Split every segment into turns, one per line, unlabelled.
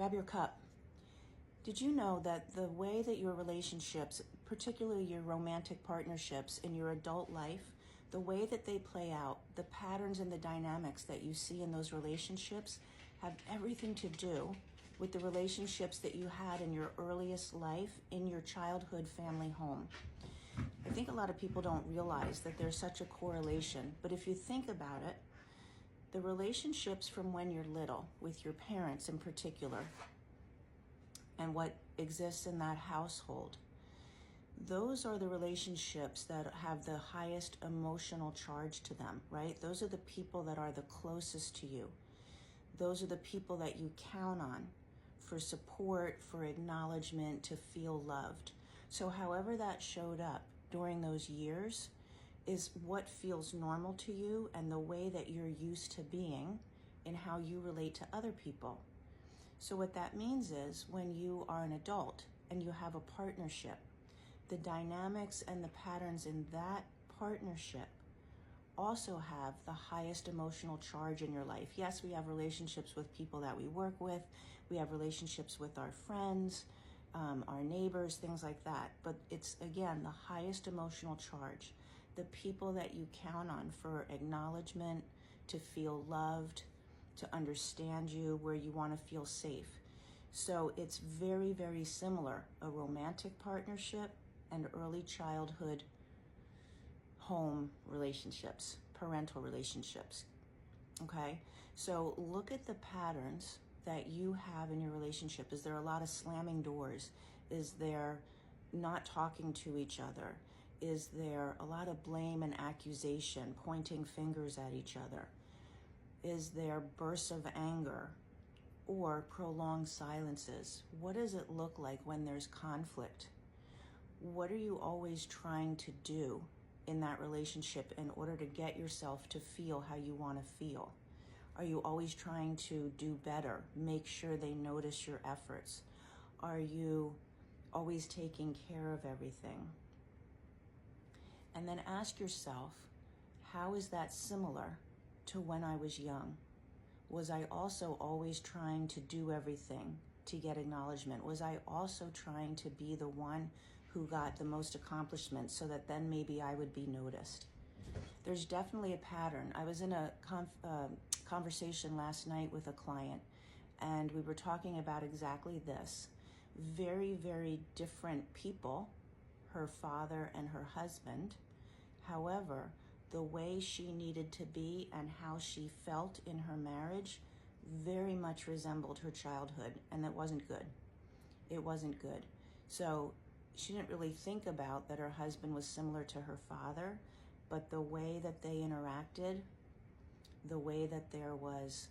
Grab your cup. Did you know that the way that your relationships, particularly your romantic partnerships in your adult life, the way that they play out, the patterns and the dynamics that you see in those relationships have everything to do with the relationships that you had in your earliest life in your childhood family home? I think a lot of people don't realize that there's such a correlation, but if you think about it, the relationships from when you're little, with your parents in particular, and what exists in that household, those are the relationships that have the highest emotional charge to them, right? Those are the people that are the closest to you. Those are the people that you count on for support, for acknowledgement, to feel loved. So however that showed up during those years is what feels normal to you and the way that you're used to being in how you relate to other people. So what that means is when you are an adult and you have a partnership, the dynamics and the patterns in that partnership also have the highest emotional charge in your life. Yes, we have relationships with people that we work with. We have relationships with our friends, our neighbors, things like that. But it's, again, the highest emotional charge. The people that you count on for acknowledgement, to feel loved, to understand you, where you want to feel safe. So it's very, very similar, a romantic partnership and early childhood home relationships, parental relationships, okay? So look at the patterns that you have in your relationship. Is there a lot of slamming doors? Is there not talking to each other? Is there a lot of blame and accusation, pointing fingers at each other? Is there bursts of anger or prolonged silences? What does it look like when there's conflict? What are you always trying to do in that relationship in order to get yourself to feel how you want to feel? Are you always trying to do better, make sure they notice your efforts? Are you always taking care of everything? And then ask yourself, how is that similar to when I was young? Was I also always trying to do everything to get acknowledgement? Was I also trying to be the one who got the most accomplishments so that then maybe I would be noticed? There's definitely a pattern. I was in a conversation last night with a client, and we were talking about exactly this. Very, very different people, her father and her husband. However, the way she needed to be and how she felt in her marriage very much resembled her childhood, and that wasn't good. It wasn't good. So she didn't really think about that her husband was similar to her father, but the way that they interacted, the way that there was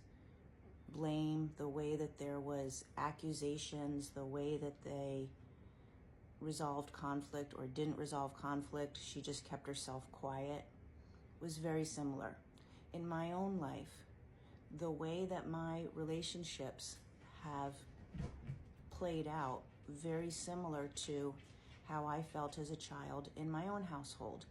blame, the way that there was accusations, the way that they resolved conflict or didn't resolve conflict, she just kept herself quiet, was very similar. In my own life, the way that my relationships have played out, very similar to how I felt as a child in my own household.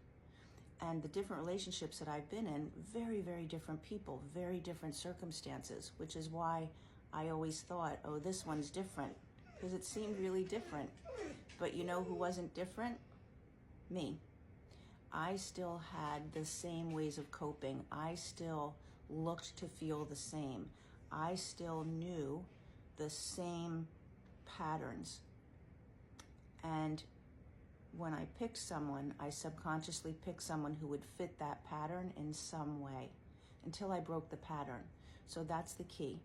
And the different relationships that I've been in, very, very different people, very different circumstances, which is why I always thought, oh, this one's different, because it seemed really different. But you know who wasn't different? Me. I still had the same ways of coping. I still looked to feel the same. I still knew the same patterns. And when I picked someone, I subconsciously picked someone who would fit that pattern in some way until I broke the pattern. So that's the key.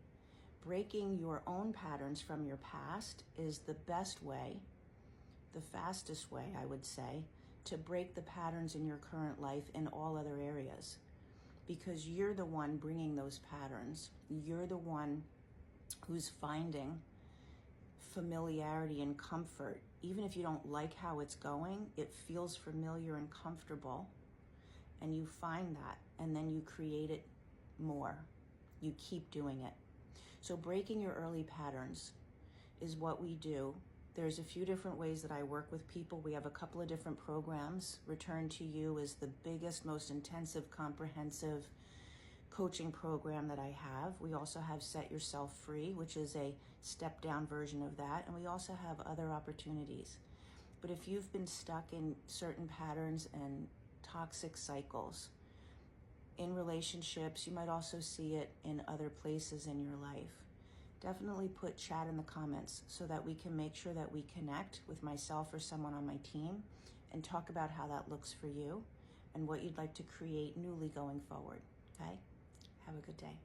Breaking your own patterns from your past is the best way, the fastest way, I would say, to break the patterns in your current life in all other areas. Because you're the one bringing those patterns. You're the one who's finding familiarity and comfort. Even if you don't like how it's going, it feels familiar and comfortable. And you find that, and then you create it more. You keep doing it. So breaking your early patterns is what we do. There's a few different ways that I work with people. We have a couple of different programs. Return to You is the biggest, most intensive, comprehensive coaching program that I have. We also have Set Yourself Free, which is a step down version of that. And we also have other opportunities. But if you've been stuck in certain patterns and toxic cycles in relationships, you might also see it in other places in your life. Definitely put chat in the comments so that we can make sure that we connect with myself or someone on my team and talk about how that looks for you and what you'd like to create newly going forward. Okay? Have a good day.